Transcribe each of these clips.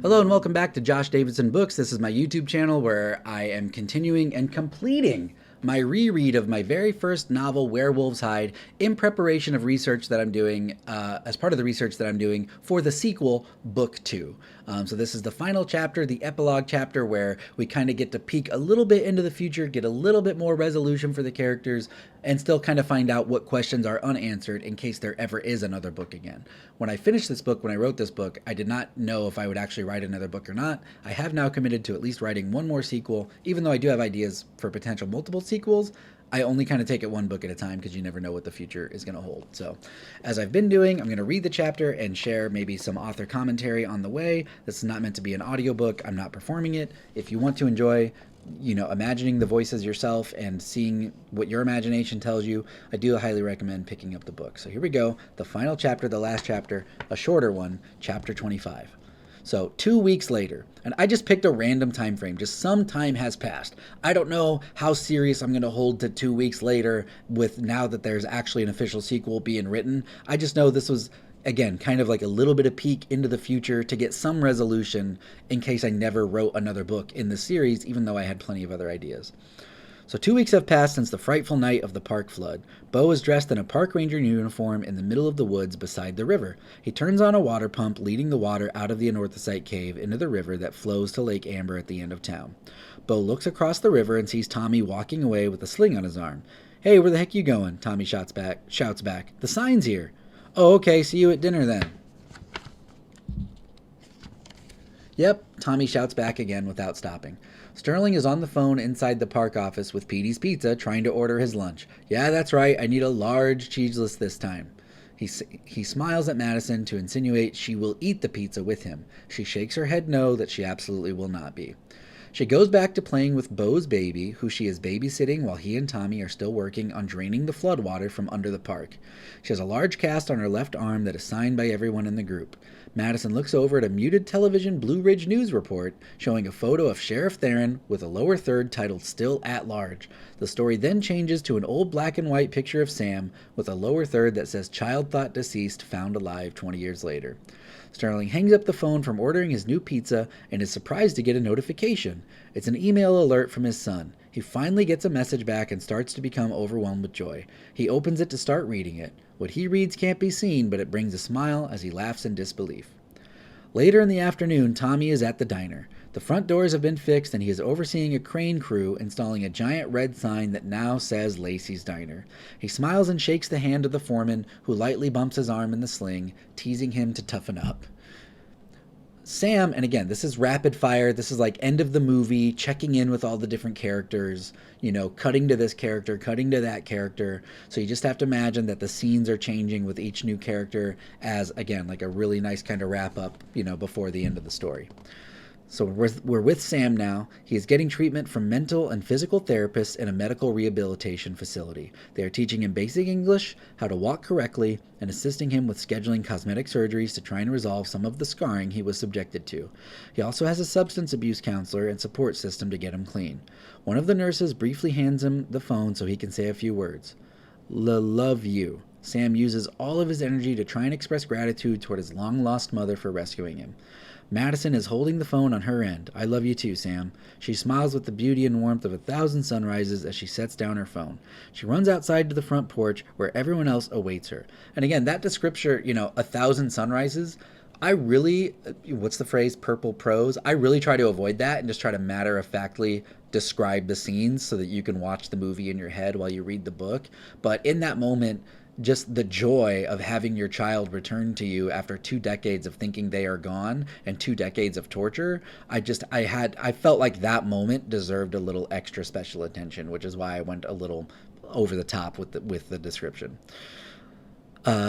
Hello and welcome back to Josh Davidson Books. This is my YouTube channel where I am continuing and completing my reread of my very first novel, Werewolves Hide, in preparation of research that I'm doing, as part of the research that I'm doing for the sequel, Book 2. So this is the final chapter, the epilogue chapter, where we kind of get to peek a little bit into the future, get a little bit more resolution for the characters, and still kind of find out what questions are unanswered in case there ever is another book again. When I finished this book, when I wrote this book, I did not know if I would actually write another book or not. I have now committed to at least writing one more sequel, even though I do have ideas for potential multiple sequels. I only kind of take it one book at a time because you never know what the future is going to hold. So, as I've been doing, I'm going to read the chapter and share maybe some author commentary on the way. This is not meant to be an audiobook. I'm not performing it. If you want to enjoy, imagining the voices yourself and seeing what your imagination tells you, I do highly recommend picking up the book. So here we go. The final chapter, the last chapter, a shorter one, chapter 25. So 2 weeks later, and I just picked a random time frame. Just some time has passed. I don't know how serious I'm going to hold to 2 weeks later with now that there's actually an official sequel being written. I just know this was, again, kind of like a little bit of peek into the future to get some resolution in case I never wrote another book in the series, even though I had plenty of other ideas. So 2 weeks have passed since the frightful night of the park flood. Bo is dressed in a park ranger uniform in the middle of the woods beside the river. He turns on a water pump, leading the water out of the anorthosite cave into the river that flows to Lake Amber at the end of town. Bo looks across the river and sees Tommy walking away with a sling on his arm. "Hey, where the heck you going?" Tommy shouts back. "The sign's here." "Oh, okay, see you at dinner then." "Yep," Tommy shouts back again without stopping. Sterling is on the phone inside the park office with Petey's Pizza trying to order his lunch. "Yeah, that's right, I need a large cheeseless this time." He smiles at Madison to insinuate she will eat the pizza with him. She shakes her head no, that she absolutely will not be. She goes back to playing with Bo's baby, who she is babysitting while he and Tommy are still working on draining the floodwater from under the park. She has a large cast on her left arm that is signed by everyone in the group. Madison looks over at a muted television Blue Ridge News report showing a photo of Sheriff Theron with a lower third titled "Still at Large." The story then changes to an old black and white picture of Sam with a lower third that says "Child thought deceased, found alive 20 years later." Sterling hangs up the phone from ordering his new pizza and is surprised to get a notification. It's an email alert from his son. He finally gets a message back and starts to become overwhelmed with joy. He opens it to start reading it. What he reads can't be seen, but it brings a smile as he laughs in disbelief. Later in the afternoon, Tommy is at the diner. The front doors have been fixed and he is overseeing a crane crew installing a giant red sign that now says Lacey's Diner. He smiles and shakes the hand of the foreman, who lightly bumps his arm in the sling, teasing him to toughen up. Sam, and again, this is rapid fire. This is like end of the movie, checking in with all the different characters, cutting to this character, cutting to that character. So you just have to imagine that the scenes are changing with each new character as, again, like a really nice kind of wrap up, before the end of the story. So we're with Sam now. He is getting treatment from mental and physical therapists in a medical rehabilitation facility. They are teaching him basic English, how to walk correctly, and assisting him with scheduling cosmetic surgeries to try and resolve some of the scarring he was subjected to. He also has a substance abuse counselor and support system to get him clean. One of the nurses briefly hands him the phone so he can say a few words. "Love you." Sam uses all of his energy to try and express gratitude toward his long-lost mother for rescuing him. Madison is holding the phone on her end. "I love you too, Sam." She smiles with the beauty and warmth of 1,000 sunrises as she sets down her phone. She runs outside to the front porch where everyone else awaits her. And again, that description, 1,000 sunrises, I really, what's the phrase, purple prose? I really try to avoid that and just try to matter-of-factly describe the scenes so that you can watch the movie in your head while you read the book. But in that moment, just the joy of having your child return to you after 2 decades of thinking they are gone and 2 decades of torture, I felt like that moment deserved a little extra special attention, which is why I went a little over the top with the description.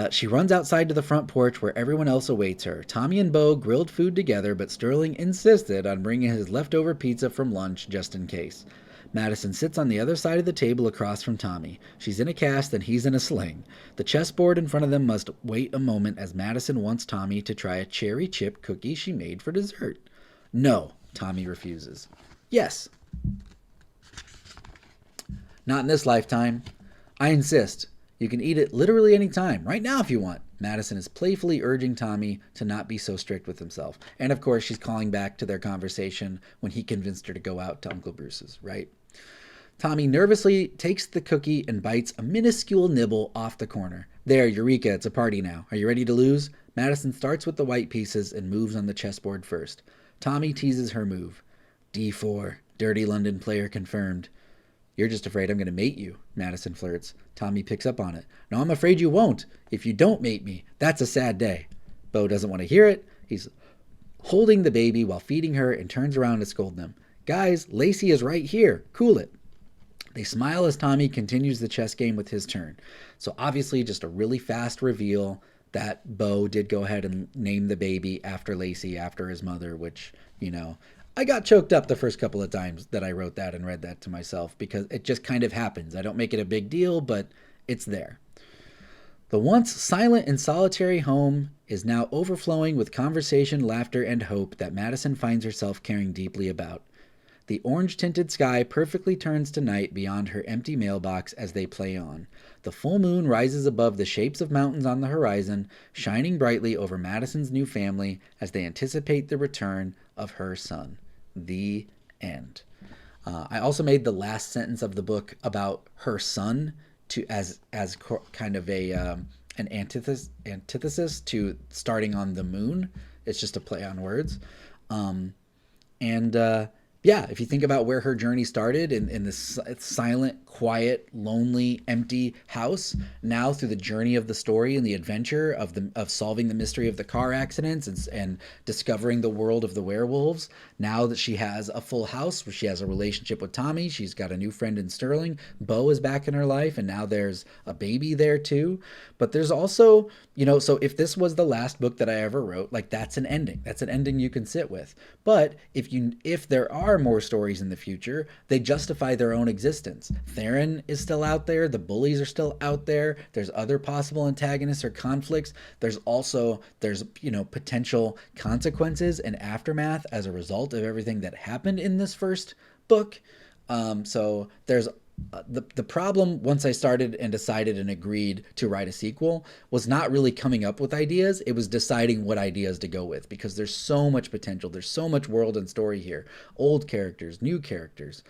She runs outside to the front porch where everyone else awaits her. Tommy and Bo grilled food together, but Sterling insisted on bringing his leftover pizza from lunch just in case. Madison sits on the other side of the table across from Tommy. She's in a cast and he's in a sling. The chessboard in front of them must wait a moment as Madison wants Tommy to try a cherry chip cookie she made for dessert. "No," Tommy refuses. "Yes." "Not in this lifetime." "I insist. You can eat it literally any time, right now if you want." Madison is playfully urging Tommy to not be so strict with himself. And of course, she's calling back to their conversation when he convinced her to go out to Uncle Bruce's, right? Tommy nervously takes the cookie and bites a minuscule nibble off the corner. There, Eureka, it's a party now. Are you ready to lose? Madison starts with the white pieces and moves on the chessboard first. Tommy teases her move. D4, dirty London player confirmed. You're just afraid I'm going to mate you, Madison flirts. Tommy picks up on it. No, I'm afraid you won't. If you don't mate me, that's a sad day. Bo doesn't want to hear it. He's holding the baby while feeding her and turns around to scold them. Guys, Lacey is right here. Cool it. They smile as Tommy continues the chess game with his turn. So obviously just a really fast reveal that Bo did go ahead and name the baby after Lacey, after his mother, which, I got choked up the first couple of times that I wrote that and read that to myself because it just kind of happens. I don't make it a big deal, but it's there. The once silent and solitary home is now overflowing with conversation, laughter, and hope that Madison finds herself caring deeply about. The orange-tinted sky perfectly turns to night beyond her empty mailbox as they play on. The full moon rises above the shapes of mountains on the horizon, shining brightly over Madison's new family as they anticipate the return of her son. The end. I also made the last sentence of the book about her son as kind of an antithesis to starting on the moon. It's just a play on words. If you think about where her journey started in this silent, quiet, lonely, empty house, now through the journey of the story and the adventure of solving the mystery of the car accidents and discovering the world of the werewolves, now that she has a full house where she has a relationship with Tommy, she's got a new friend in Sterling, Bo is back in her life, and now there's a baby there too. But there's also, so if this was the last book that I ever wrote, like that's an ending. That's an ending you can sit with. But if there are more stories in the future, they justify their own existence. Theron is still out there. The bullies are still out there. There's other possible antagonists or conflicts. There's potential consequences and aftermath as a result of everything that happened in this first book. So there's the problem once I started and decided and agreed to write a sequel was not really coming up with ideas. It was deciding what ideas to go with because there's so much potential. There's so much world and story here. Old characters, new characters.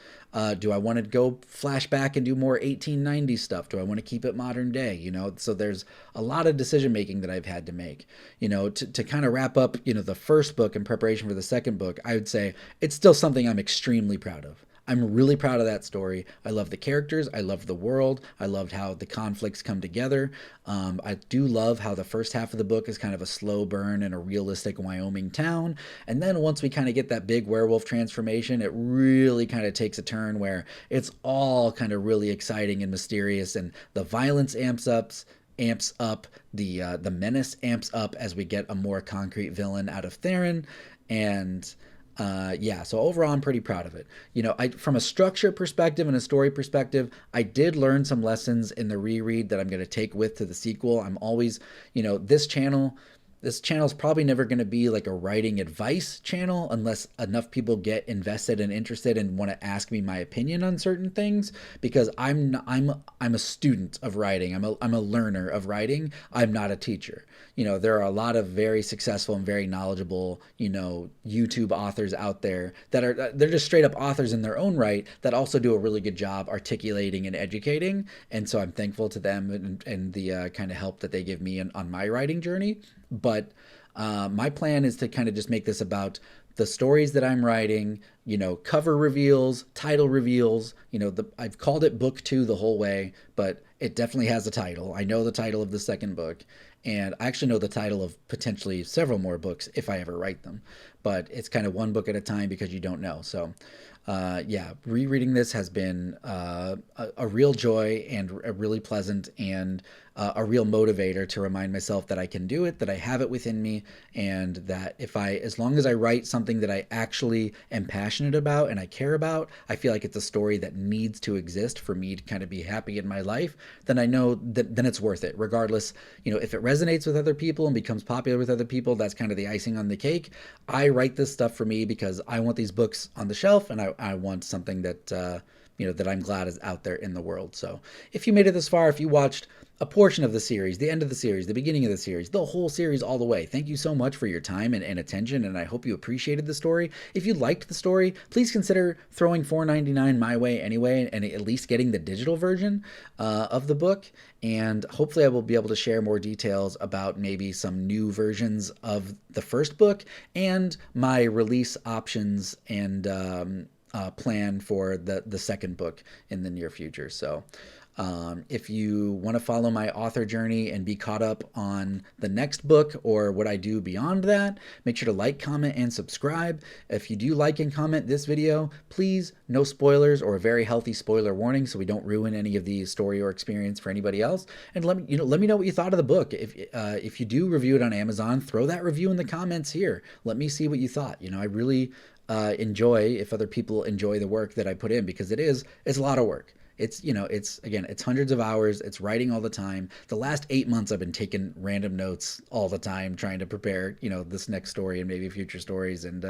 Do I want to go flashback and do more 1890s stuff? Do I want to keep it modern day? So there's a lot of decision making that I've had to make. To kind of wrap up, the first book in preparation for the second book, I would say it's still something I'm extremely proud of. I'm really proud of that story. I love the characters. I love the world. I loved how the conflicts come together. I do love how the first half of the book is kind of a slow burn in a realistic Wyoming town. And then once we kind of get that big werewolf transformation, it really kind of takes a turn where it's all kind of really exciting and mysterious, and the violence amps up, the menace amps up as we get a more concrete villain out of Theron. And so overall, I'm pretty proud of it. From a structure perspective and a story perspective, I did learn some lessons in the reread that I'm going to take to the sequel. I'm always, this channel is probably never going to be like a writing advice channel unless enough people get invested and interested and want to ask me my opinion on certain things, because I'm a student of writing. I'm a learner of writing. I'm not a teacher. There are a lot of very successful and very knowledgeable, YouTube authors out there they're just straight up authors in their own right that also do a really good job articulating and educating. And so I'm thankful to them and the kind of help that they give me on my writing journey. But my plan is to kind of just make this about the stories that I'm writing, cover reveals, title reveals. I've called it book 2 the whole way, but it definitely has a title. I know the title of the second book, and I actually know the title of potentially several more books if I ever write them. But it's kind of one book at a time because you don't know. So rereading this has been a real joy and a really pleasant and a real motivator to remind myself that I can do it, that I have it within me, and that as long as I write something that I actually am passionate about and I care about, I feel like it's a story that needs to exist for me to kind of be happy in my life, then I know that then it's worth it. Regardless, if it resonates with other people and becomes popular with other people, that's kind of the icing on the cake. I write this stuff for me because I want these books on the shelf, and I want something that that I'm glad is out there in the world. So if you made it this far, if you watched a portion of the series, the end of the series, the beginning of the series, the whole series all the way. Thank you so much for your time and attention, and I hope you appreciated the story. If you liked the story, please consider throwing $4.99 my way anyway, and at least getting the digital version of the book. And hopefully I will be able to share more details about maybe some new versions of the first book and my release options and plan for the second book in the near future. So if you want to follow my author journey and be caught up on the next book or what I do beyond that, make sure to like, comment, and subscribe. If you do like and comment this video, please, no spoilers or a very healthy spoiler warning so we don't ruin any of the story or experience for anybody else. And let me know what you thought of the book. If you do review it on Amazon, throw that review in the comments here. Let me see what you thought. I really enjoy if other people enjoy the work that I put in, because it's a lot of work. It's hundreds of hours. It's writing all the time. The last 8 months I've been taking random notes all the time, trying to prepare, this next story and maybe future stories. And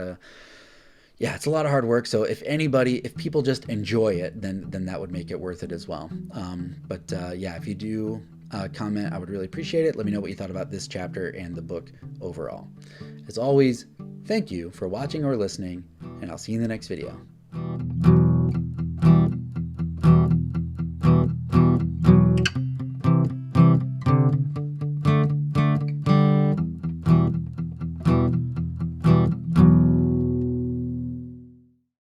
yeah, it's a lot of hard work. So if people just enjoy it, then that would make it worth it as well. Yeah, if you do comment, I would really appreciate it. Let me know what you thought about this chapter and the book overall. As always, thank you for watching or listening, and I'll see you in the next video.